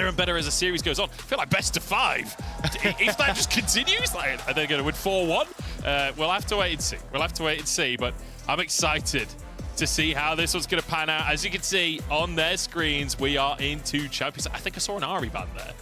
better and better as the series goes on. I feel like best of 5. If that just continues, like, are they going to win 4-1? We'll have to wait and see. We'll have to wait and see, but I'm excited to see how this one's going to pan out. As you can see on their screens, we are into champions. I think I saw an Ari band there.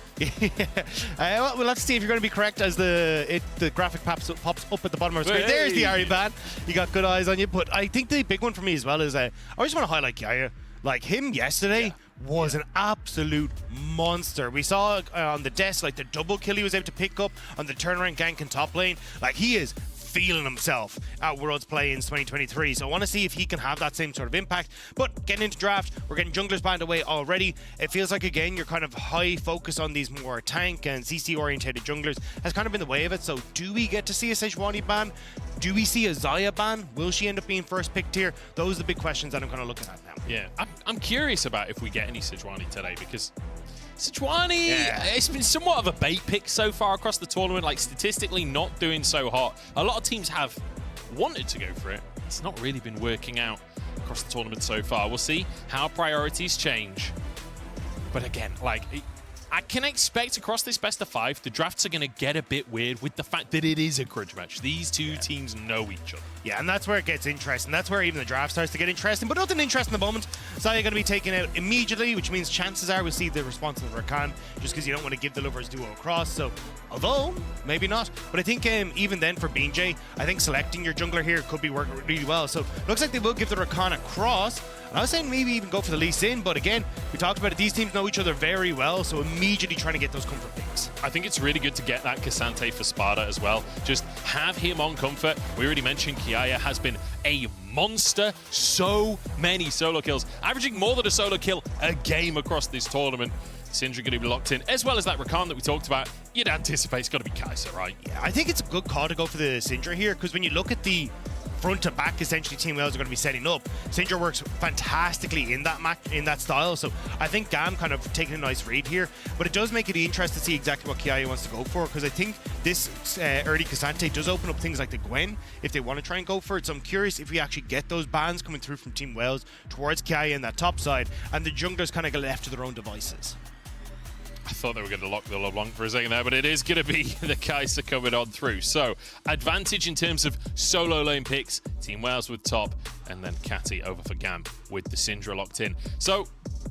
Well, we'll have to see if you're going to be correct as the graphic pops up at the bottom of the screen. Hey. There's the Ari band. You got good eyes on you. But I think the big one for me as well is I just want to highlight Kiaya. Like, him yesterday was an absolute monster. We saw on the desk, like, the double kill he was able to pick up on the turnaround gank and top lane. Like, he is feeling himself at Worlds Play-ins 2023. So I want to see if he can have that same sort of impact. But getting into draft, we're getting junglers banned away already. It feels like, again, you're kind of high focus on these more tank and CC orientated junglers has kind of been the way of it. So do we get to see a Sejuani ban? Do we see a Xayah ban? Will she end up being first picked here? Those are the big questions that I'm kind of looking at now. Yeah, I'm curious about if we get any Sejuani today, because Sejuani, it's been somewhat of a bait pick so far across the tournament, like statistically not doing so hot. A lot of teams have wanted to go for it. It's not really been working out across the tournament so far. We'll see how priorities change. But again, like, I can expect across this best of 5, the drafts are going to get a bit weird with the fact that it is a grudge match. These two teams know each other. Yeah, and that's where it gets interesting. That's where even the draft starts to get interesting. But nothing interesting at the moment. Xayah going to be taken out immediately, which means chances are we'll see the response of the Rakan, just because you don't want to give the lovers duo across. So, although, maybe not. But I think even then for BJ, I think selecting your jungler here could be working really well. So, looks like they will give the Rakan across. I was saying maybe even go for the Lee Sin, but again, we talked about it, these teams know each other very well, so immediately trying to get those comfort picks. I think it's really good to get that Cassante for Sparta as well. Just have him on comfort. We already mentioned Kiaya has been a monster. So many solo kills, averaging more than a solo kill a game across this tournament. Syndra going to be locked in, as well as that Rakan that we talked about. You'd anticipate it's got to be Kai'Sa, right? Yeah, I think it's a good call to go for the Syndra here, because when you look at the front to back, essentially Team Wales are going to be setting up. Syndra works fantastically in that match, in that style, so I think GAM kind of taking a nice read here, but it does make it interesting to see exactly what Kiaya wants to go for, because I think this early Cassante does open up things like the Gwen if they want to try and go for it. So I'm curious if we actually get those bans coming through from Team Wales towards Kiaya in that top side, and the junglers kind of get left to their own devices. I thought they were going to lock the LeBlanc for a second there, but it is going to be the Kai'Sa coming on through. So, advantage in terms of solo lane picks. Team Wales with top, and then Catty over for GAM with the Syndra locked in. So,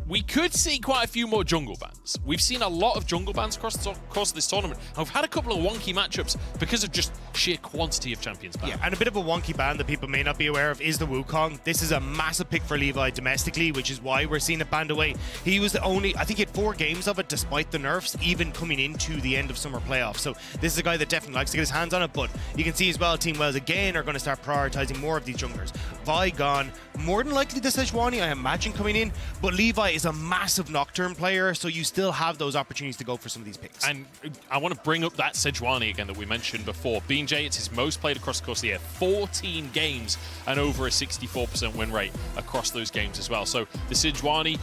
we could see quite a few more jungle bans. We've seen a lot of jungle bans across the course of this tournament. And we've had a couple of wonky matchups because of just sheer quantity of champions banned. Yeah, and a bit of a wonky ban that people may not be aware of is the Wukong. This is a massive pick for Levi domestically, which is why we're seeing it banned away. He was the only, I think he had 4 games of it despite the nerfs, even coming into the end of summer playoffs. So this is a guy that definitely likes to get his hands on it, but you can see as well, Team Wales again are going to start prioritizing more of these junglers. Vi gone, more than likely the Sejuani, I imagine, coming in, but Levi is a massive Nocturne player, so you still have those opportunities to go for some of these picks. And I want to bring up that Sejuani again that we mentioned before. BJ, it's his most played across the course of the year. 14 games and over a 64% win rate across those games as well. So the Sejuani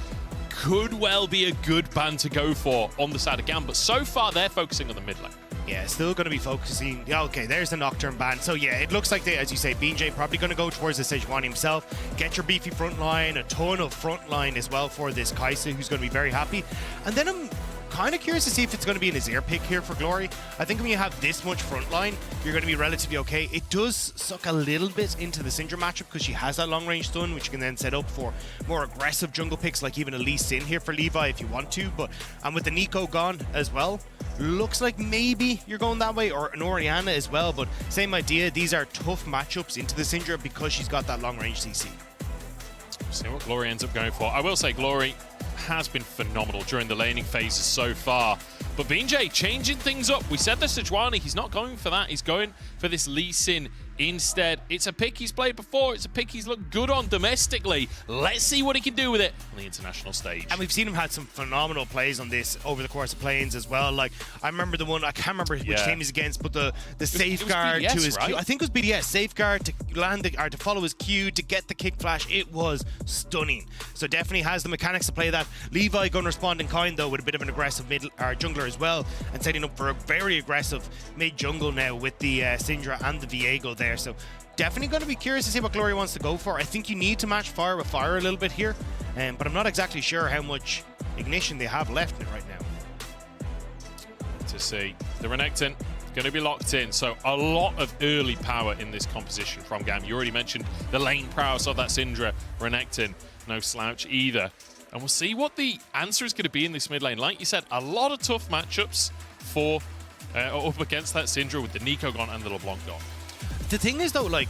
could well be a good ban to go for on the side of GAM, but so far they're focusing on the mid lane. Yeah, still going to be focusing. Yeah, okay, there's the Nocturne ban. So yeah, it looks like they, as you say, BJ probably going to go towards the Sejuani himself. Get your beefy front line, a ton of front line as well for this Kai'Sa, who's going to be very happy. And then I'm kind of curious to see if it's going to be an Azir pick here for Glory. I think when you have this much front line, you're going to be relatively okay. It does suck a little bit into the Syndra matchup because she has that long range stun, which you can then set up for more aggressive jungle picks, like even a Lee Sin here for Levi if you want to. But and with the Nico gone as well, looks like maybe you're going that way, or an Orianna as well, but same idea. These are tough matchups into the Syndra because she's got that long range CC. See what Glory ends up going for. I will say Glory has been phenomenal during the laning phases so far, but BJ changing things up. We said the Sejuani, he's not going for that. He's going for this Lee Sin instead. It's a pick he's played before. It's a pick he's looked good on domestically. Let's see what he can do with it on the international stage. And we've seen him had some phenomenal plays on this over the course of play-ins as well. Like, I remember the one, I can't remember which team he's against, but the safeguard BDS, to his right? Q. I think it was BDS. Safeguard to land the, or to follow his Q to get the kick flash. It was stunning. So definitely has the mechanics to play that. Levi going to respond in kind though with a bit of an aggressive mid jungler as well, and setting up for a very aggressive mid jungle now with the Syndra and the Viego there. So definitely going to be curious to see what Glory wants to go for. I think you need to match fire with fire a little bit here, but I'm not exactly sure how much ignition they have left in it right now. to see. The Renekton going to be locked in, so a lot of early power in this composition from GAM. You already mentioned the lane prowess of that Syndra. Renekton, no slouch either. And we'll see what the answer is going to be in this mid lane. Like you said, a lot of tough matchups for up against that Syndra with the Nico gone and the LeBlanc gone. The thing is, though, like,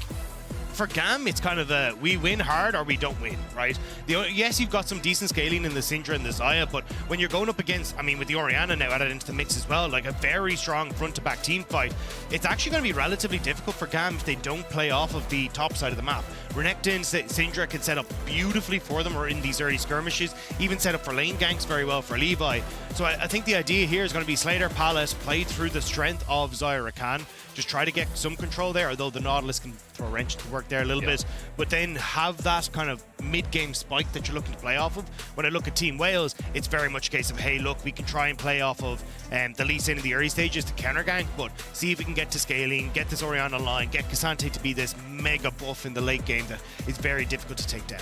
for GAM, it's kind of a we win hard or we don't win, right? Yes, you've got some decent scaling in the Syndra and the Xayah, but when you're going up against, I mean, with the Orianna now added into the mix as well, like a very strong front-to-back team fight, it's actually going to be relatively difficult for GAM if they don't play off of the top side of the map. Renekton, Syndra can set up beautifully for them or in these early skirmishes, even set up for lane ganks very well for Levi. So I think the idea here is going to be Slater Palace play through the strength of Xayah Rakan, just try to get some control there, although the Nautilus can throw a wrench to work there a little bit, but then have that kind of mid-game spike that you're looking to play off of. When I look at Team Wales, it's very much a case of, hey, look, we can try and play off of the Lee Sin in the early stages to counter gank, but see if we can get to scaling, get this Orianna line, get K'Sante to be this mega buff in the late game that is very difficult to take down.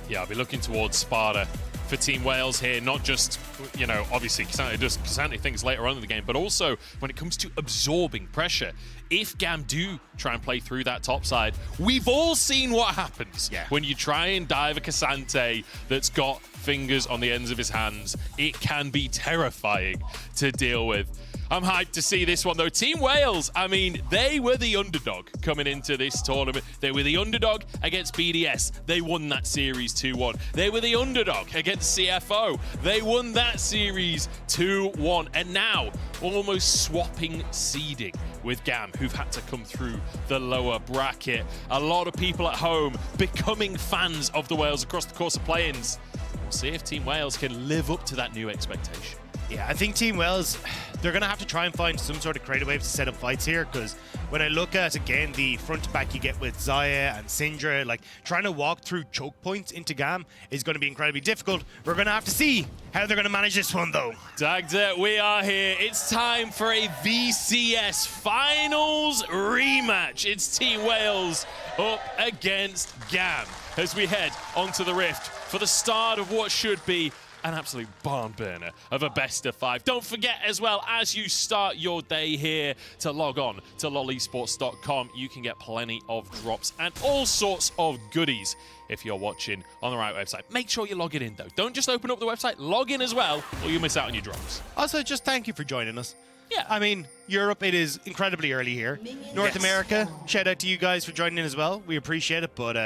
Yeah, I'll be looking towards Sparta for Team Wales here, not just, you know, obviously K'Sante does K'Sante things later on in the game, but also when it comes to absorbing pressure. If GAM do try and play through that top side, we've all seen what happens when you try and dive a K'Sante that's got fingers on the ends of his hands. It can be terrifying to deal with. I'm hyped to see this one, though. Team Wales, I mean, they were the underdog coming into this tournament. They were the underdog against BDS. They won that series 2-1. They were the underdog against CFO. They won that series 2-1. And now, almost swapping seeding with GAM, who've had to come through the lower bracket. A lot of people at home becoming fans of the Wales across the course of play-ins. We'll see if Team Wales can live up to that new expectation. Yeah, I think Team Wales, they're going to have to try and find some sort of creative ways to set up fights here, because when I look at, again, the front to back you get with Xayah and Syndra, like, trying to walk through choke points into GAM is going to be incredibly difficult. We're going to have to see how they're going to manage this one, though. Dagda, we are here. It's time for a VCS Finals rematch. It's Team Wales up against GAM as we head onto the Rift for the start of what should be an absolute barn burner of a best of 5. Don't forget as well, as you start your day here, to log on to lolesports.com. You can get plenty of drops and all sorts of goodies if you're watching on the right website. Make sure you log it in, though. Don't just open up the website, log in as well, or you'll miss out on your drops. Also, just thank you for joining us. Yeah. I mean, Europe, it is incredibly early here. North America, shout out to you guys for joining in as well. We appreciate it, but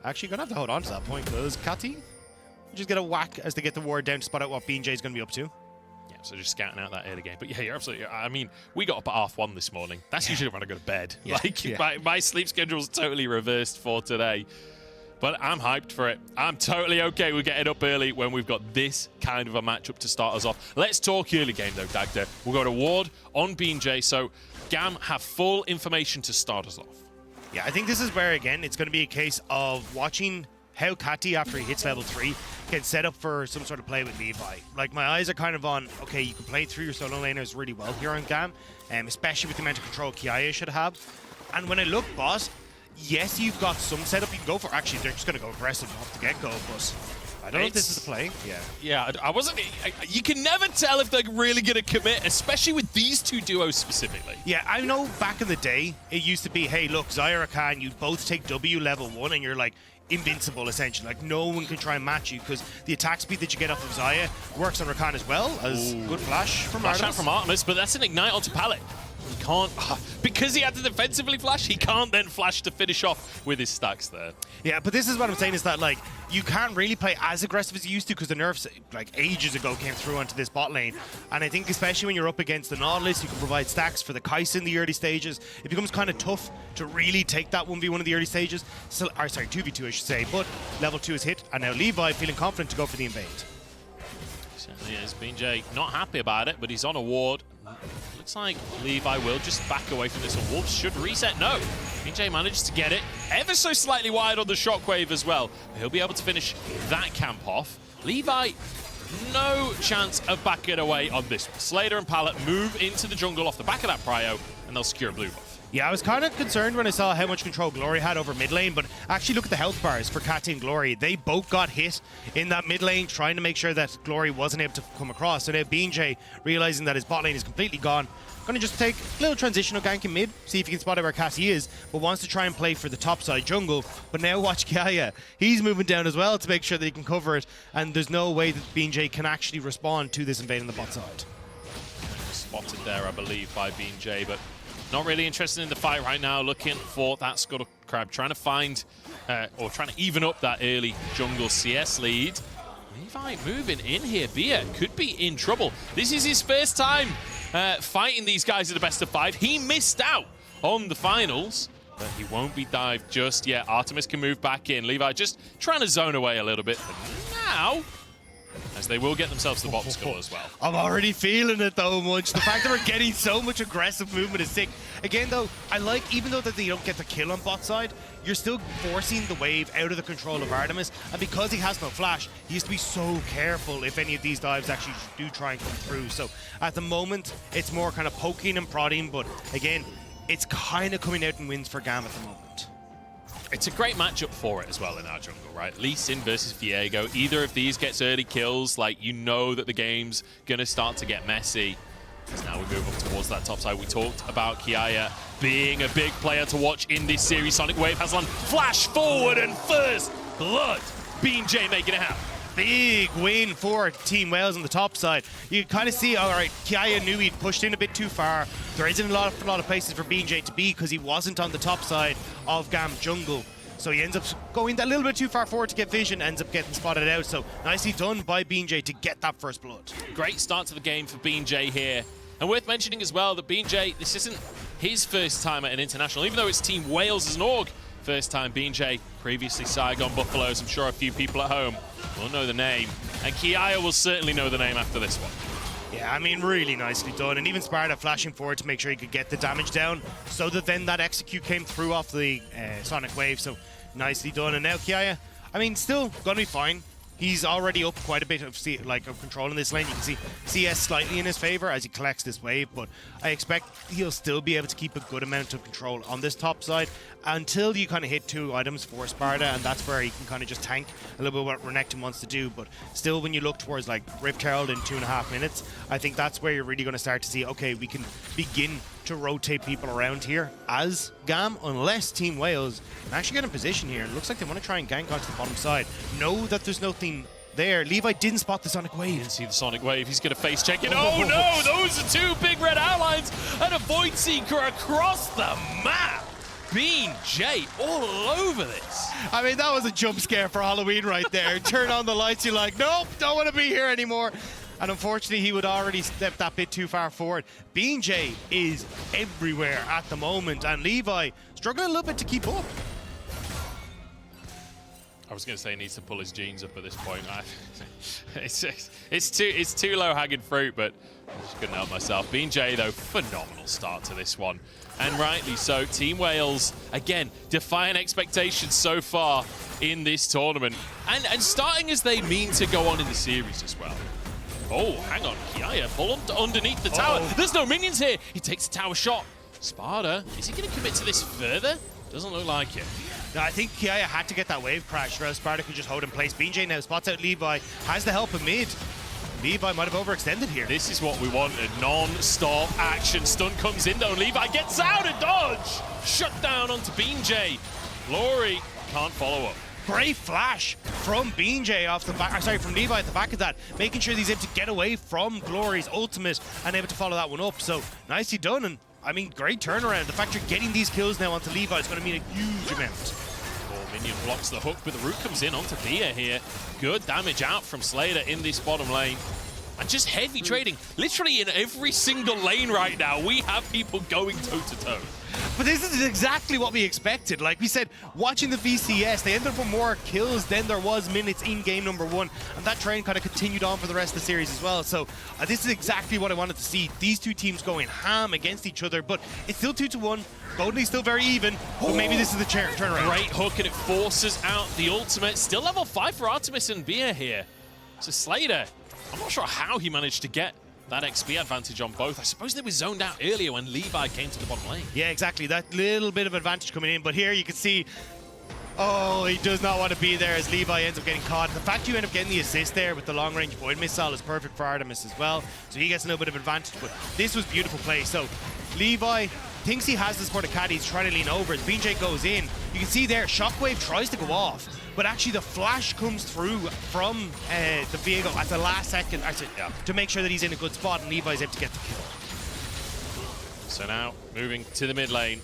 actually going to have to hold on to that point, because Catty just get a whack as they get the ward down to spot out what B&J is going to be up to. Yeah, so just scouting out that early game. But yeah, you're absolutely, I mean, we got up at 1:30 this morning. That's usually when I go to bed. My sleep schedule's totally reversed for today. But I'm hyped for it. I'm totally okay with getting up early when we've got this kind of a matchup to start us off. Let's talk early game, though, Dagda. We'll go to ward on B&J, so GAM have full information to start us off. Yeah, I think this is where, again, it's going to be a case of watching how Catty, after he hits level 3, can set up for some sort of play with Levi. Like, my eyes are kind of on, okay, you can play through your solo laners really well here on GAM, especially with the amount of control Kiaya should have. And when I look boss, yes, you've got some setup you can go for. Actually, they're just going to go aggressive off the get-go, but I don't know if this is the play. Yeah, I wasn't... You can never tell if they're really going to commit, especially with these two duos specifically. Yeah, I know back in the day, it used to be, hey, look, Xayah Rakan, you both take W level 1, and you're like, invincible, essentially. Like, no one can try and match you, because the attack speed that you get off of Xayah works on Rakan as well as good flash from Artemis. Flash out from Artemis, but that's an ignite onto Pallet. He can't, because he had to defensively flash, he can't then flash to finish off with his stacks there. Yeah, but this is what I'm saying, is that, like, you can't really play as aggressive as you used to, because the nerfs, like, ages ago came through onto this bot lane. And I think especially when you're up against the Nautilus, you can provide stacks for the Kai'Sa in the early stages. It becomes kind of tough to really take that 1v1 in the early stages. So, or sorry, 2v2 I should say, but level 2 is hit, and now Levi feeling confident to go for the invade. Certainly is. B&J not happy about it, but he's on a ward. Looks like Levi will just back away from this one. Wolves should reset. No. B&J managed to get it ever so slightly wide on the shockwave as well. He'll be able to finish that camp off. Levi, no chance of backing away on this one. Slater and Pallet move into the jungle off the back of that prio, and they'll secure a blue buff. Yeah, I was kind of concerned when I saw how much control Glory had over mid lane, but actually look at the health bars for Cat and Glory. They both got hit in that mid lane, trying to make sure that Glory wasn't able to come across. So now BJ, realizing that his bot lane is completely gone, going to just take a little transitional gank in mid, see if he can spot out where Cassie is, but wants to try and play for the top side jungle. But now watch Kaya. He's moving down as well to make sure that he can cover it, and there's no way that BJ can actually respond to this invade on the bot side. Spotted there, I believe, by BJ, but not really interested in the fight right now, looking for that Scuttle Crab, trying to find, or trying to even up that early jungle CS lead. Levi moving in here. Bia could be in trouble. This is his first time fighting these guys at the best of 5. He missed out on the finals, but he won't be dived just yet. Artemis can move back in. Levi just trying to zone away a little bit. But now, as they will get themselves the bottom score as well. I'm already feeling it though, Munch. The fact that we're getting so much aggressive movement is sick. Again though, I like, even though that they don't get the kill on bot side, you're still forcing the wave out of the control of Artemis. And because he has no flash, he has to be so careful if any of these dives actually do try and come through. So at the moment, it's more kind of poking and prodding, but again, it's kind of coming out in wins for GAM at the moment. It's a great matchup for it as well in our jungle, right? Lee Sin versus Viego. Either of these gets early kills, like you know that the game's gonna start to get messy. As now we move up towards that top side. We talked about Kiaya being a big player to watch in this series. Sonic Wave has one flash forward and first blood. BJ making it happen. Big win for Team Wales on the top side. You kind of see, all right, Kiaya knew he'd pushed in a bit too far. There isn't a lot of places for BJ to be because he wasn't on the top side of GAM jungle. So he ends up going a little bit too far forward to get vision, ends up getting spotted out. So nicely done by BJ to get that first blood. Great start to the game for BJ here. And worth mentioning as well that BJ, this isn't his first time at an international, even though it's Team Wales as an org. First time BJ, previously Saigon Buffaloes. I'm sure a few people at home will know the name. And Kiaya will certainly know the name after this one. Yeah, I mean, really nicely done. And even Sparta flashing forward to make sure he could get the damage down so that then that execute came through off the Sonic Wave. So nicely done. And now Kiaya, I mean, still going to be fine. He's already up quite a bit of control in this lane. You can see CS slightly in his favor as he collects this wave, but I expect he'll still be able to keep a good amount of control on this top side until you kind of hit 2 items for Sparta, and that's where he can kind of just tank a little bit what Renekton wants to do. But still, when you look towards like Rift Herald in 2.5 minutes, I think that's where you're really going to start to see, okay, we can begin to rotate people around here as GAM, unless Team Wales can actually get in position here. It looks like they want to try and gank onto the bottom side. Know that there's nothing there. Levi didn't spot the Sonic Wave. Didn't see the Sonic Wave. He's going to face check it. Oh no, those are 2 big red outlines and a Void Seeker across the map. BJ all over this. I mean, that was a jump scare for Halloween right there. Turn on the lights, you're like, nope, don't want to be here anymore. And unfortunately, he would already step that bit too far forward. BJ is everywhere at the moment, and Levi struggling a little bit to keep up. I was going to say he needs to pull his jeans up at this point. It's too low hanging fruit, but I just couldn't help myself. BJ, though, phenomenal start to this one. And rightly so. Team Wales, again, defying expectations so far in this tournament. And starting as they mean to go on in the series as well. Oh, hang on. Kiaya full underneath the tower. There's no minions here. He takes a tower shot. Sparta, is he going to commit to this further? Doesn't look like it. No, I think Kiaya had to get that wave crash, or else Sparta could just hold in place. BJ now spots out Levi, has the help of mid. Levi might have overextended here. This is what we wanted. Non-stop action. Stun comes in though. Levi gets out and dodge. Shut down onto BJ. Glory can't follow up. Great flash from BJ off the back, from Levi at the back of that, making sure he's able to get away from Glory's ultimate and able to follow that one up. So nicely done, and I mean, great turnaround. The fact you're getting these kills now onto Levi is going to mean a huge amount. Minion blocks the hook, but the root comes in onto Bia here. Good damage out from Slater in this bottom lane. And just heavy trading. Literally in every single lane right now, we have people going toe-to-toe. But this is exactly what we expected. Like we said, watching the VCS, they ended up with more kills than there was minutes in game number 1. And that trend kind of continued on for the rest of the series as well. So this is exactly what I wanted to see. These 2 teams going ham against each other, but it's still 2-1. Golden's still very even, but maybe this is the turnaround. Great hook, and it forces out the ultimate. Still level 5 for Artemis and Bia here. So Slater, I'm not sure how he managed to get that XP advantage on both. I suppose they were zoned out earlier when Levi came to the bottom lane. Yeah, exactly. That little bit of advantage coming in. But here you can see, oh, he does not want to be there as Levi ends up getting caught. The fact you end up getting the assist there with the long-range void missile is perfect for Artemis as well. So he gets a little bit of advantage. But this was beautiful play. So Levi thinks he has this for the caddy. He's trying to lean over as BJ goes in. You can see there, Shockwave tries to go off, but actually the flash comes through from the Viego at the last second to make sure that he's in a good spot, and Levi's able to get the kill. So now moving to the mid lane,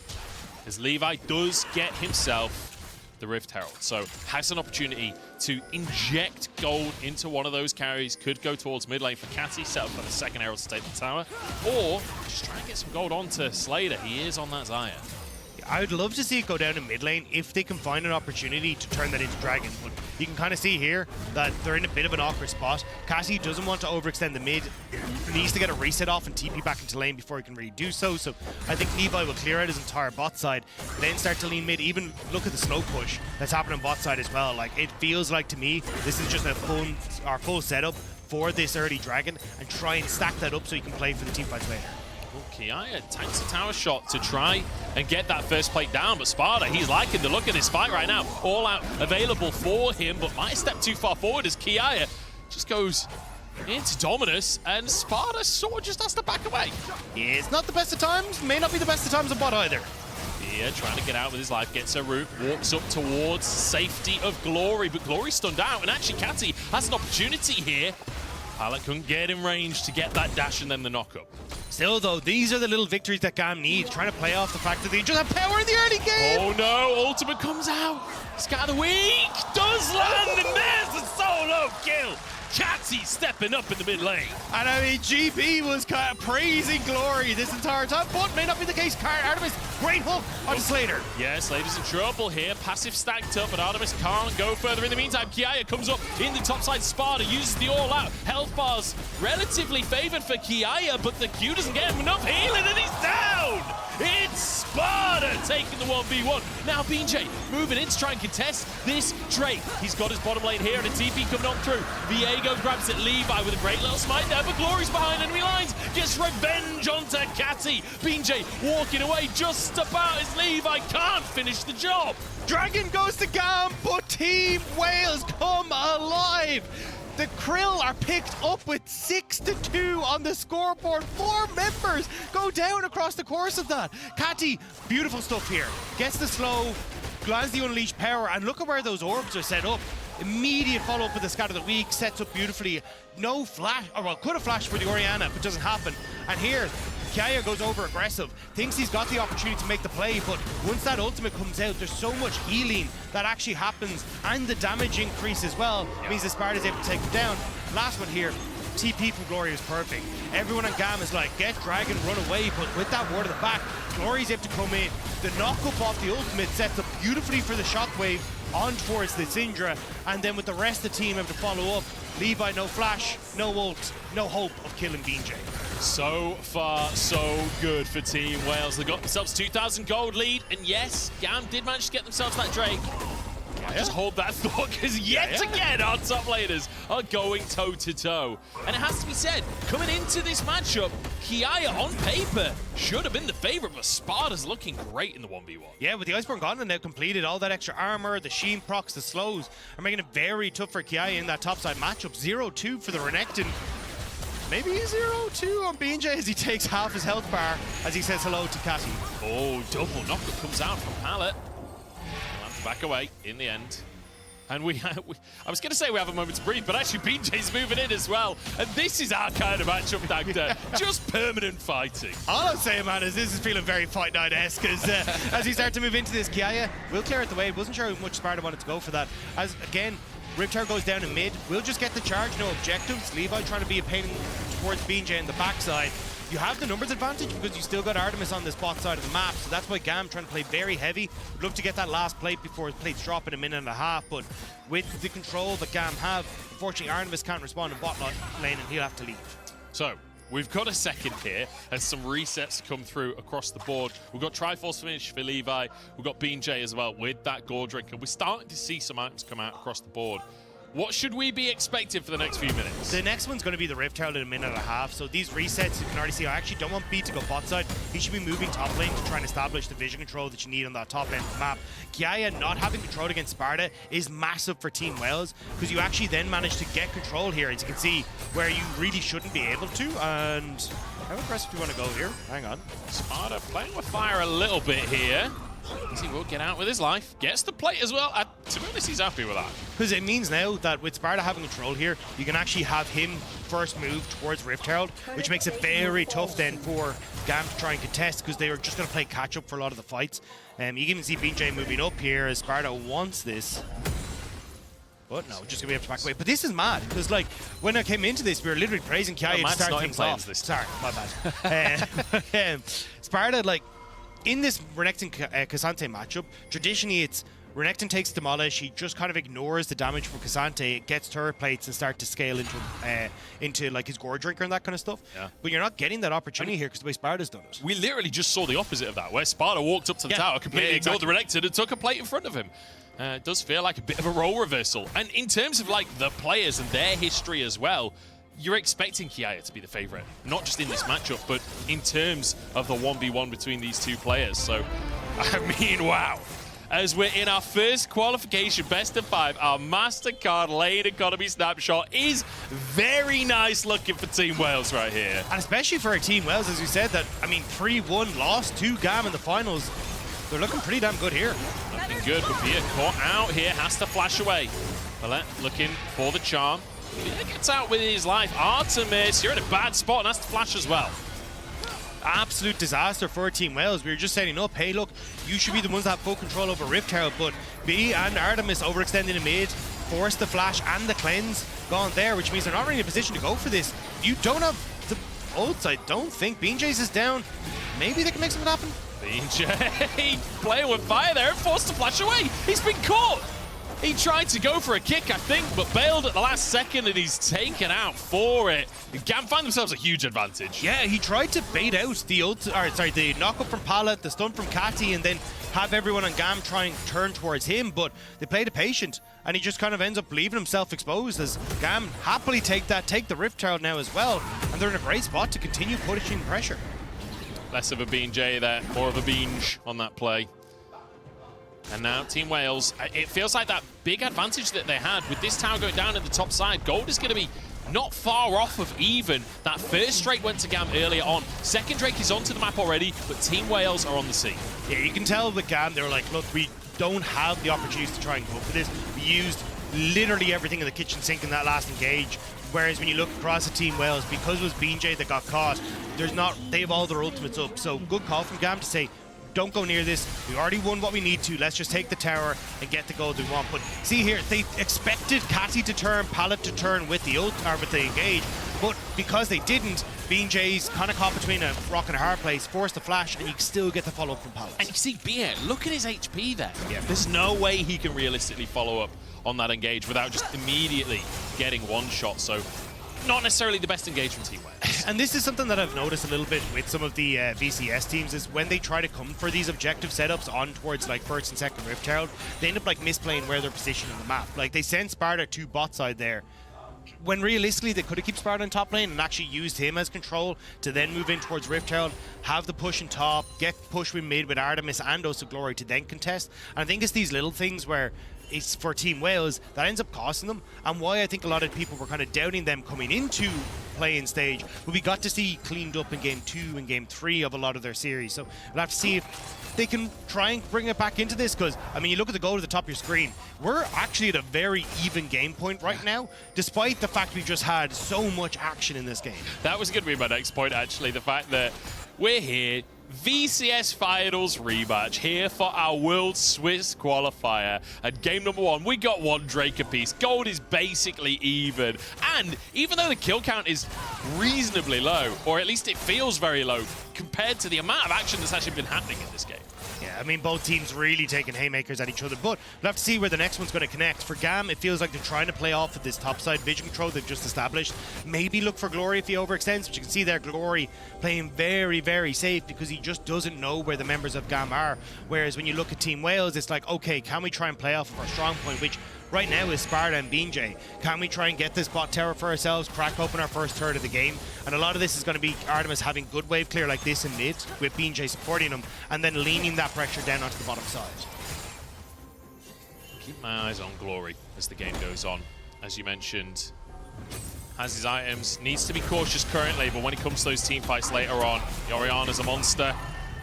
as Levi does get himself the Rift Herald, so has an opportunity to inject gold into one of those carries. Could go towards mid lane for Catty, set up for the second Herald to take the tower, or just try and get some gold onto Slater. He is on that Xayah. I would love to see it go down in mid lane if they can find an opportunity to turn that into Dragon. But you can kind of see here that they're in a bit of an awkward spot. Cassie doesn't want to overextend the mid. He needs to get a reset off and TP back into lane before he can really do so. So I think Levi will clear out his entire bot side, then start to lean mid. Even look at the slow push that's happening on bot side as well. Like, it feels like to me this is just a full setup for this early Dragon, and try and stack that up so you can play for the team fights later. Kiaya tanks a tower shot to try and get that first plate down, but Sparta, he's liking the look of this fight right now. All out available for him, but might step too far forward as Kiaya just goes into Dominus, and Sparta sort of just has to back away. Yeah, it's not the best of times, may not be the best of times on bot either. Yeah, trying to get out with his life, gets a root, walks up towards safety of Glory, but Glory's stunned out, and actually Catty has an opportunity here. Pallet couldn't get in range to get that dash and then the knock-up. Still, though, these are the little victories that GAM needs, trying to play off the fact that they just have power in the early game. Oh no, Ultimate comes out. Scatter the weak, does land, and there's the solo kill. Catty stepping up in the mid lane. And I mean, GB was kind of praising Glory this entire time, but may not be the case. Artemis, great hook on Slater. Yeah, Slater's in trouble here. Passive stacked up, but Artemis can't go further. In the meantime, Kiaya comes up in the top side. Sparta uses the all-out. Health bars relatively favored for Kiaya, but the Q doesn't get him enough healing, and he's down. It's Sparta taking the 1v1. Now BJ moving in to try and contest this Drake. He's got his bottom lane here, and a TP coming on through. Viego grabs it. Levi with a great little smite there, but Glory's behind enemy lines. Gets revenge onto Catty. BJ walking away just about as Levi can't finish the job. Dragon goes to GAM, but Team Wales come alive. The Krill are picked up with 6-2 on the scoreboard. 4 members go down across the course of that. Catty, beautiful stuff here. Gets the slow, lands the unleashed power, and look at where those orbs are set up. Immediate follow-up with the Scatter the Weak, sets up beautifully. No flash, or well, could have flashed for the Orianna, but doesn't happen. And here, Kiaya goes over aggressive, thinks he's got the opportunity to make the play, but once that ultimate comes out, there's so much healing that actually happens, and the damage increase as well means the Sparta's able to take him down. Last one here, TP from Glory is perfect. Everyone on GAM is like, get Dragon, run away, but with that ward at the back, Glory's able to come in. The knock-up off the ultimate sets up beautifully for the Shockwave on towards the Syndra, and then with the rest of the team able to follow up. Levi, no flash, no ult, no hope of killing BJ. So far, so good for Team Wales. They got themselves 2,000 gold lead, and yes, GAM did manage to get themselves that Drake. Just hold that thought, because yet again our top laners are going toe-to-toe. And it has to be said, coming into this matchup, Kiaya on paper should have been the favorite, but Sparta's looking great in the 1v1. Yeah, with the Iceborne Gauntlet now completed, all that extra armor, the Sheen procs, the slows are making it very tough for Kiaya in that topside matchup. 0-2 for the Renekton. Maybe 0-2 on BJ as he takes half his health bar as he says hello to Catty. Oh, double knockup comes out from Pallet. Back away in the end. And I was going to say we have a moment to breathe, but actually BJ's moving in as well. And this is our kind of matchup, Dagda. Just permanent fighting. All I'm saying, man, is this is feeling very Fight Night-esque as we start to move into this. Kiaya will clear it the way. Wasn't sure how much Sparta wanted to go for that. As, again, Riptar goes down in mid. We'll just get the charge, no objectives. Levi trying to be a pain towards BJ in the backside. You have the numbers advantage because you still got Artemis on this bot side of the map, so that's why GAM trying to play very heavy. Would love to get that last plate before his plates drop in a minute and a half, but with the control that GAM have, unfortunately Artemis can't respond in bot lane and he'll have to leave. So, we've got a second here as some resets come through across the board. We've got Triforce finish for Levi, we've got BJ as well with that Gore Drink, and we're starting to see some items come out across the board. What should we be expecting for the next few minutes? The next one's going to be the Rift Herald in a minute and a half. So these resets, you can already see, I actually don't want B to go bot side. He should be moving top lane to try and establish the vision control that you need on that top end of the map. Gaia not having control against Sparta is massive for Team Wales, because you actually then manage to get control here, as you can see, where you really shouldn't be able to. And how aggressive do you want to go here? Hang on. Sparta playing with fire a little bit here. He will get out with his life. Gets the plate as well. To be honest, he's happy with that. Because it means now that with Sparta having control here, you can actually have him first move towards Rift Herald, which makes it very tough then for GAM to try and contest, because they are just going to play catch up for a lot of the fights. You can even see BJ moving up here as Sparta wants this. But no, just going to be able to back away. But this is mad, because like when I came into this, we were literally praising Kiai to start things off. Sorry, my bad. Sparta, like, in this Renekton-K'Sante matchup, traditionally it's Renekton takes Demolish, he just kind of ignores the damage from K'Sante, it gets turret plates and start to scale into like his Gore Drinker and that kind of stuff. Yeah. But you're not getting that opportunity here because the way Sparta's done it. We literally just saw the opposite of that, where Sparta walked up to the tower, completely ignored the Renekton and took a plate in front of him. It does feel like a bit of a role reversal. And in terms of like the players and their history as well, you're expecting Kiaya to be the favorite, not just in this matchup, but in terms of the 1v1 between these two players. So, I mean, wow. As we're in our first qualification best of 5, our MasterCard lane economy snapshot is very nice looking for Team Wales right here. And especially for Team Wales, as we said, that, I mean, 3-1 lost to GAM in the finals. They're looking pretty damn good here. Looking good, but Bia caught out here, has to flash away. Palet looking for the charm. He gets out with his life. Artemis, you're in a bad spot and has to flash as well. Absolute disaster for Team Wales. We were just setting up, hey, look, you should be the ones that have full control over Rift Herald, but B and Artemis overextending in mid, forced the flash and the cleanse gone there, which means they're not really in a position to go for this. You don't have the ults, I don't think. BeanJays is down. Maybe they can make something happen. BeanJ playing with fire there and forced to flash away. He's been caught. He tried to go for a kick, I think, but bailed at the last second, and he's taken out for it. GAM find themselves a huge advantage. Yeah, he tried to bait out the the knock-up from Pallet, the stun from Catty, and then have everyone on GAM try and turn towards him, but they played it patient, and he just kind of ends up leaving himself exposed as GAM happily take the Rift Herald now as well, and they're in a great spot to continue pushing pressure. Less of a BeanJ there, more of a Beanj on that play. And now Team Wales, it feels like that big advantage that they had with this tower going down at the top side. Gold is going to be not far off of even. That first Drake went to GAM earlier on. Second Drake is onto the map already, but Team Wales are on the scene. Yeah, you can tell with GAM, they were like, look, we don't have the opportunities to try and go for this. We used literally everything in the kitchen sink in that last engage. Whereas when you look across at Team Wales, because it was BeanJ that got caught, they have all their ultimates up. So good call from GAM to say, don't go near this. We already won what we need to. Let's just take the tower and get the gold we want. But see here, they expected Catty to turn, Pallet to turn with the ult or with the engage, but because they didn't, BeanJ's kind of caught between a rock and a hard place, forced the flash, and you can still get the follow-up from Pallet. And you see Bia, look at his HP there. Yeah. There's no way he can realistically follow up on that engage without just immediately getting one shot. So not necessarily the best engagement Team Wales. And this is something that I've noticed a little bit with some of the VCS teams is when they try to come for these objective setups on towards like first and second Rift Herald, they end up like misplaying where they're positioned on the map. Like they send Sparta to bot side there, when realistically they could have kept Sparta on top lane and actually used him as control to then move in towards Rift Herald, have the push in top, get push we made with Artemis and Osa Glory to then contest. And I think it's these little things where it's for Team Wales that ends up costing them, and why I think a lot of people were kind of doubting them coming into play-in stage, but we got to see cleaned up in Game 2 and Game 3 of a lot of their series. So we'll have to see if they can try and bring it back into this, because, I mean, you look at the goal at the top of your screen, we're actually at a very even game point right now, despite the fact we just had so much action in this game. That was going to be my next point, actually, the fact that we're here, VCS Finals rematch here for our World Swiss qualifier. And game number 1, we got 1 Drake apiece. Gold is basically even. And even though the kill count is reasonably low, or at least it feels very low, compared to the amount of action that's actually been happening in this game. Yeah, I mean, both teams really taking haymakers at each other, but we'll have to see where the next one's going to connect. For GAM, it feels like they're trying to play off of this topside vision control they've just established. Maybe look for Glory if he overextends, but you can see there Glory playing very, very safe because he just doesn't know where the members of GAM are. Whereas when you look at Team Wales, it's like, okay, can we try and play off of our strong point, which right now is Sparta and BJ. Can we try and get this bot tower for ourselves, crack open our first third of the game? And a lot of this is going to be Artemis having good wave clear like this in mid, with BJ supporting him, and then leaning that pressure down onto the bottom side. Keep my eyes on Glory as the game goes on. As you mentioned, has his items, needs to be cautious currently, but when it comes to those team fights later on, Oriana's a monster.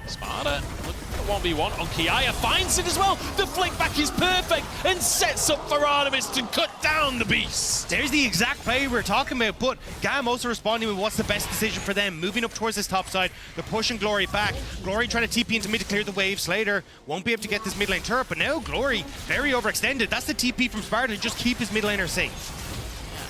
Sparta looking for 1v1 on Kiaya, finds it as well. The flick back is perfect and sets up for Artemis to cut down the beast. There's the exact play we were talking about, but GAM also responding with what's the best decision for them. Moving up towards this top side, they're pushing Glory back. Glory trying to TP into mid to clear the wave. Slater won't be able to get this mid lane turret, but now Glory very overextended. That's the TP from Sparta to just keep his mid laner safe.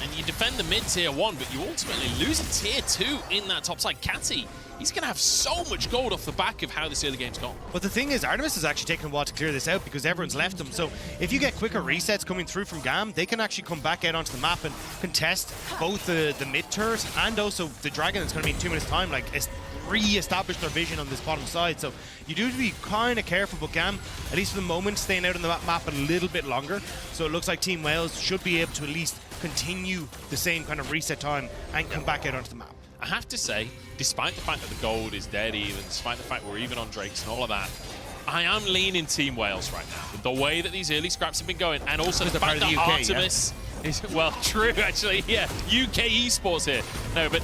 And you defend the mid tier 1, but you ultimately lose a tier 2 in that top side. Catty, he's going to have so much gold off the back of how this early game's gone. But the thing is, Artemis is actually taking a while to clear this out because everyone's left him. So if you get quicker resets coming through from GAM, they can actually come back out onto the map and contest both the mid turret and also the dragon that's going to be in 2 minutes time, like re-establish their vision on this bottom side. So you do have to be kind of careful, but GAM, at least for the moment, staying out on the map a little bit longer. So it looks like Team Wales should be able to at least continue the same kind of reset time and come back out onto the map. I have to say, despite the fact that the gold is dead even, despite the fact we're even on Drakes and all of that, I am leaning Team Wales right now. With the way that these early scraps have been going, and also the fact that Artemis is, well, true actually, yeah, UK Esports here. No, but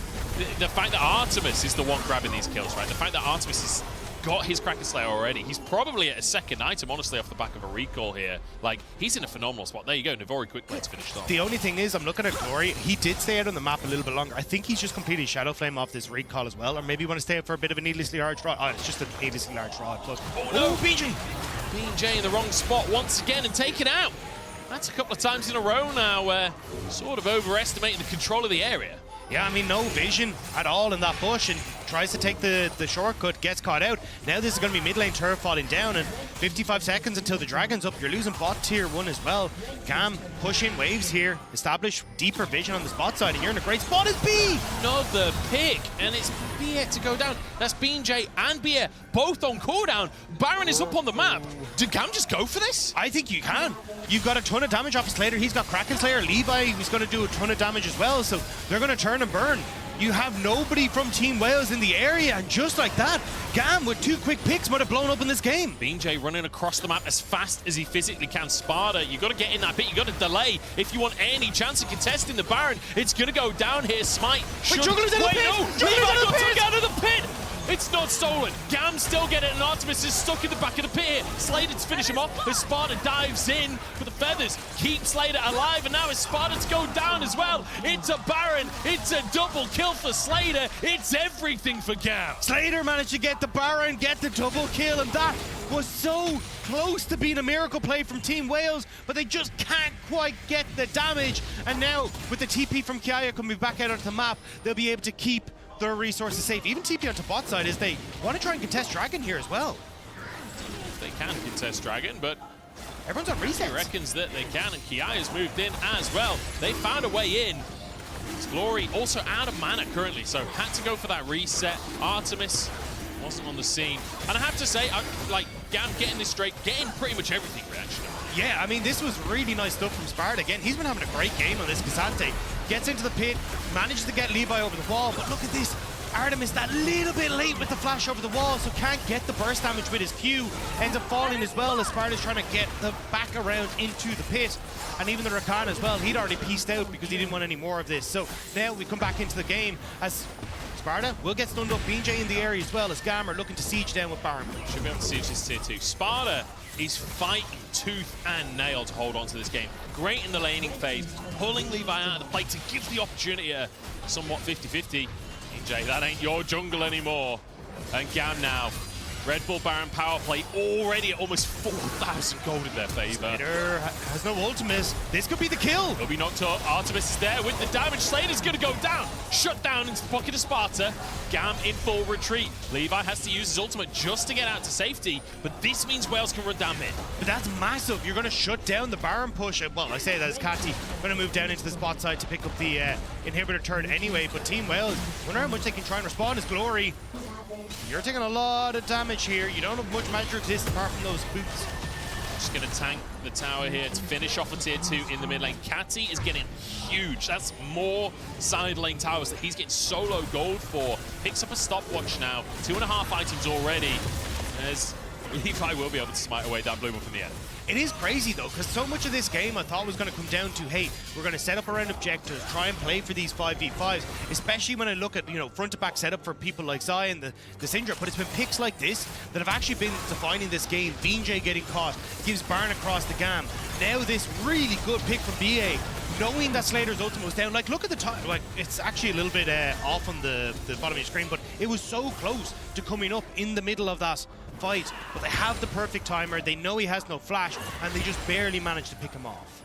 the fact that Artemis is the one grabbing these kills, right? The fact that Artemis has got his Kraken Slayer already. He's probably at a second item, honestly, off the back of a recall here. Like, he's in a phenomenal spot. There you go, Navori quick let's finish off. The only thing is, I'm looking at Glory. He did stay out on the map a little bit longer. I think he's just completed Shadow Flame off this recall as well, or maybe want to stay out for a bit of a needlessly large rod. Oh, it's just an needlessly large rod. But oh no, BJ! BJ in the wrong spot once again and taken out. That's a couple of times in a row now where sort of overestimating the control of the area. Yeah, I mean, no vision at all in that bush, and tries to take the shortcut, gets caught out. Now this is going to be mid lane turret falling down, and 55 seconds until the dragon's up. You're losing bot tier 1 as well. GAM pushing waves here, establish deeper vision on the spot side, and you're in a great spot as B. Another pick, and it's Beer to go down. That's BJ and Beer both on cooldown. Baron is up on the map. Did GAM just go for this? I think you can. You've got a ton of damage off of Slater. He's got Kraken Slayer. Levi was going to do a ton of damage as well, so they're going to turn and burn. You have nobody from Team Wales in the area, and just like that, GAM with 2 quick picks might have blown up in this game. BJ running across the map as fast as he physically can. Sparta, you got to get in that bit, you got to delay if you want any chance of contesting the Baron. It's going to go down here. Smite. Wait, Juggler's in the pit! No, Juggler's Levi in the got pit! took out of the pit! It's not stolen. GAM still get it, and Artemis is stuck in the back of the pit here. Slater to finish him off as Sparta dives in for the feathers. Keep Slater alive, and now it's Sparta to go down as well. It's a Baron. It's a double kill for Slater. It's everything for GAM. Slater managed to get the Baron, get the double kill, and that was so close to being a miracle play from Team Wales, but they just can't quite get the damage. And now, with the TP from Kiaya coming back out onto the map, they'll be able to keep their resources safe. Even TP onto bot side as they want to try and contest Dragon here as well. They can contest Dragon, but everyone's on resets. He reckons that they can, and Kiaya's moved in as well. They found a way in. It's Glory also out of mana currently, so had to go for that reset. Artemis wasn't on the scene. And I have to say, like, GAM getting this straight, getting pretty much everything, actually. Yeah, I mean, this was really nice stuff from Sparta. Again, he's been having a great game on this. Casante gets into the pit, manages to get Levi over the wall, but look at this. Artemis that little bit late with the flash over the wall, so can't get the burst damage with his Q. Ends up falling as well as Sparta's trying to get the back around into the pit. And even the Rakan as well, he'd already pieced out because he didn't want any more of this. So now we come back into the game as Sparta will get stunned up. BJ in the area as well as GAM are looking to siege down with Baron. Should be able to siege this tier 2. Sparta is fighting tooth and nail to hold on to this game. Great in the laning phase, pulling Levi out of the fight to give the opportunity a somewhat 50-50. BJ, that ain't your jungle anymore. And GAM now. Red Bull Baron power play already at almost 4,000 gold in their favor. Slater has no ultimate. This could be the kill. He'll be knocked up. Artemis is there with the damage. Slater's going to go down. Shut down into the pocket of Sparta. GAM in full retreat. Levi has to use his ultimate just to get out to safety, but this means Wales can run down mid. But that's massive. You're going to shut down the Baron push. Well, I say that as Catty going to move down into the spot side to pick up the inhibitor turret anyway, but Team Wales, wonder how much they can try and respond as Glory. You're taking a lot of damage here. You don't have much magic resist apart from those boots. Just going to tank the tower here to finish off a tier 2 in the mid lane. Catty is getting huge. That's more side lane towers that he's getting solo gold for. Picks up a stopwatch now. 2.5 items already. As Levi will be able to smite away that blue one from the end. It is crazy though, because so much of this game I thought was going to come down to, hey, we're going to set up around objectives, try and play for these 5v5s, especially when I look at, front to back setup for people like Zai and the Syndra, but it's been picks like this that have actually been defining this game. BJ getting caught, gives Baron across the GAM. Now this really good pick from BA, knowing that Slater's ultimate was down. Like, look at the time, like, it's actually a little bit off on the bottom of your screen, but it was so close to coming up in the middle of that fight. But they have the perfect timer, they know he has no flash, and they just barely managed to pick him off.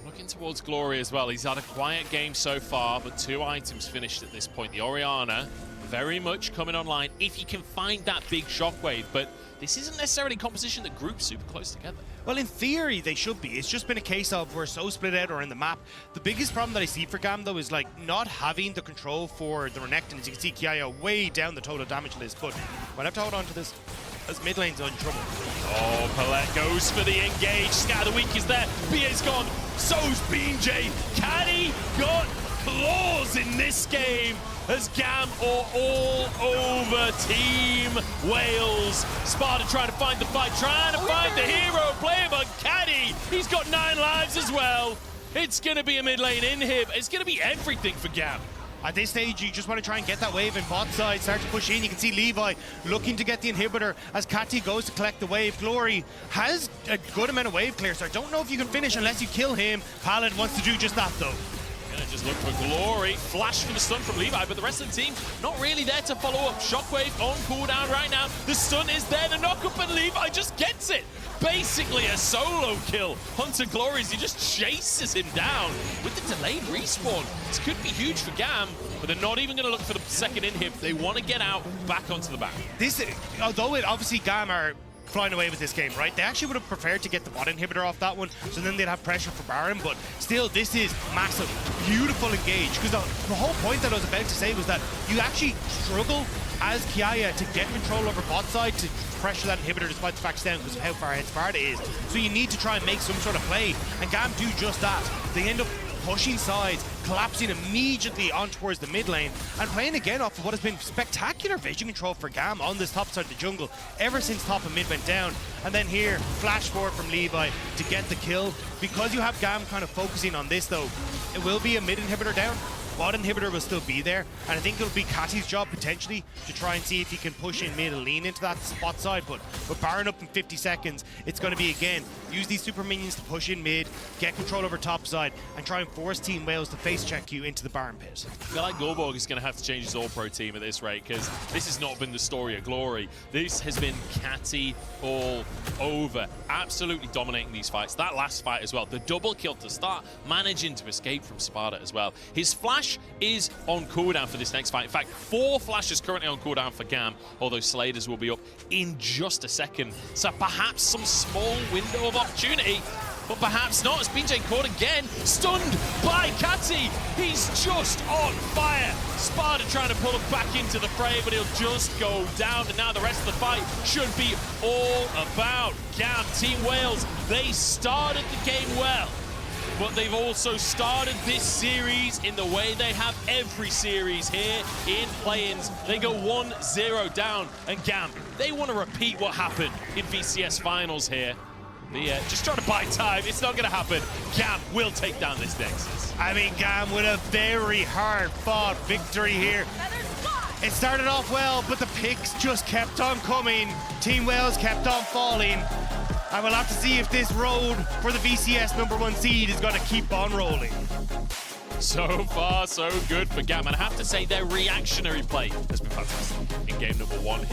Looking towards Glory as well. He's had a quiet game so far, but 2 items finished at this point. The Orianna, very much coming online if he can find that big shockwave, but this isn't necessarily composition that groups super close together. Well, in theory, they should be. It's just been a case of we're so split out or in the map. The biggest problem that I see for GAM, though, is like not having the control for the Renekton. As you can see, Kiaya way down the total damage list, but we'll have to hold on to this as mid lane's in trouble. Oh, Palette goes for the engage. Scatter the Weak is there. BA's gone. So's BJ. Caddy got claws in this game as GAM are all over Team Wales. Sparta trying to find the fight, trying to find the hero player, but Caddy, he's got 9 lives as well. It's going to be a mid lane inhib. It's going to be everything for GAM. At this stage, you just want to try and get that wave in bot side, start to push in. You can see Levi looking to get the inhibitor as Catty goes to collect the wave. Glory has a good amount of wave clear, so I don't know if you can finish unless you kill him. Paladin wants to do just that, though. Gonna just look for Glory. Flash for the stun from Levi, but the rest of the team not really there to follow up. Shockwave on cooldown right now. The stun is there, the knock-up, and Levi just gets it. Basically a solo kill. Hunter Glories, he just chases him down with the delayed respawn. This could be huge for GAM, but they're not even going to look for the second inhib. They want to get out back onto the back. This, although it obviously GAM are flying away with this game, right? They actually would have preferred to get the bot inhibitor off that one, so then they'd have pressure for Baron, but still, this is massive. Beautiful engage, because the whole point that I was about to say was that you actually struggle as Kiaya to get control over bot side to pressure that inhibitor despite the fact it's down because of how far ahead Sparta is. So you need to try and make some sort of play, and GAM do just that. They end up pushing sides, collapsing immediately on towards the mid lane, and playing again off of what has been spectacular vision control for GAM on this top side of the jungle ever since top and mid went down. And then here, flash forward from Levi to get the kill. Because you have GAM kind of focusing on this though, it will be a mid inhibitor down. Bot inhibitor will still be there, and I think it'll be Catty's job potentially to try and see if he can push in mid and lean into that spot side, but with Baron up in 50 seconds, it's going to be, again, use these super minions to push in mid, get control over top side, and try and force Team Wales to face check you into the Baron pit. I feel like Gorborg is going to have to change his all-pro team at this rate, because this has not been the story of Glory. This has been Catty all over, absolutely dominating these fights. That last fight as well, the double kill to start, managing to escape from Sparta as well. His flash is on cooldown for this next fight. In fact, 4 flashes currently on cooldown for GAM, although Sladers will be up in just a second. So perhaps some small window of opportunity, but perhaps not, as BJ caught again, stunned by Catty. He's just on fire. Sparta trying to pull him back into the fray, but he'll just go down, and now the rest of the fight should be all about GAM. Team Wales, they started the game well, but they've also started this series in the way they have every series here in play-ins. They go 1-0 down, and GAM, they want to repeat what happened in VCS finals here. Just trying to buy time. It's not going to happen. GAM will take down this Nexus. I mean, GAM with a very hard-fought victory here. It started off well, but the picks just kept on coming. Team Wales kept on falling. And we'll have to see if this road for the VCS #1 seed is going to keep on rolling. So far, so good for GAM. And I have to say, their reactionary play has been fantastic in game #1 here.